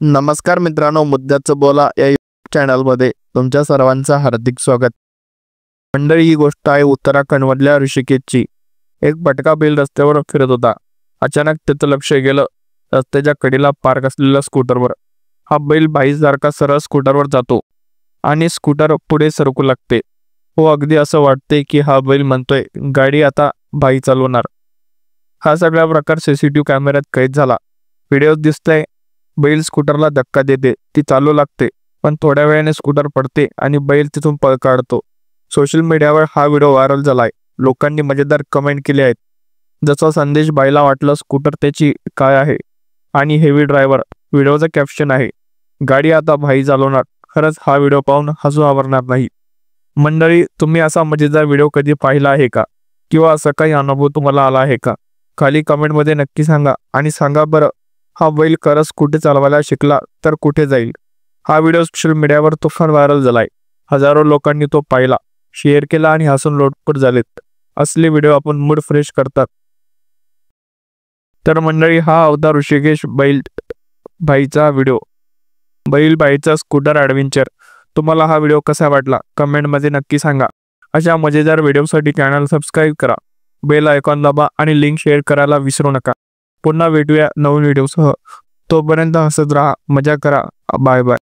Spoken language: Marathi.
नमस्कार मित्रांनो, मुद्द्याचं बोला या चॅनलमध्ये तुमच्या सर्वांचं हार्दिक स्वागत. मंडळी, ही गोष्ट आहे उत्तराखंडमधल्या ऋषिकेशची. एक भटका बैल रस्त्यावर फिरत होता. अचानक त्याचं लक्ष गेलं रस्त्याच्या कडेला पार्क असलेल्या स्कूटरवर. हा बैल भाईसारखा सरळ स्कूटरवर जातो आणि स्कूटर पुढे सरकू लागते. हो, अगदी असं वाटते की हा बैल म्हणतोय, गाडी आता भाई चालवणार. हा सगळा प्रकार सीसीटीव्ही कॅमेऱ्यात कैद झाला. व्हिडिओत दिसतंय बैल स्कूटरला धक्का देते, ती चालू लागते, पण थोड्या वेळाने स्कूटर पडते आणि बैल तिथून पळ काढतो. सोशल मीडियावर हा व्हिडिओ व्हायरल झालाय. लोकांनी मजेदार कमेंट केले आहेत. जसा संदेश बाईला वाटलं स्कूटर त्याची काय आहे आणि हेवी ड्रायव्हर. व्हिडिओचं कॅप्शन आहे, गाडी आता भाई चालवणार. खरंच हा व्हिडिओ पाहून हसू आवरणार नाही. मंडळी, तुम्ही असा मजेदार व्हिडिओ कधी पाहिला आहे का? किंवा असा काही अनुभव तुम्हाला आला आहे का? खाली कमेंटमध्ये नक्की सांगा. आणि सांगा बरं, हा बैल खरंच कुठे चालवायला शिकला तर कुठे जाईल? हा व्हिडिओ सोशल मीडियावर तुफान व्हायरल झालाय. हजारो लोकांनी तो पाहिला, शेअर केला आणि हसून लोटपोट झालेत. असले व्हिडिओ आपण मूड फ्रेश करतात. तर मंडळी, हा होता ऋषिकेश बैल भाईचा व्हिडिओ. बैल भाईचा स्कूटर ॲडव्हेंचर. तुम्हाला हा व्हिडिओ कसा वाटला कमेंटमध्ये नक्की सांगा. अशा मजेदार व्हिडिओसाठी चॅनल सबस्क्राईब करा, बेल आयकॉन दाबा आणि लिंक शेअर करायला विसरू नका. पुन्हा भेटूया नवीन व्हिडिओसह. तोपर्यंत हसत राहा, मजा करा. Bye bye.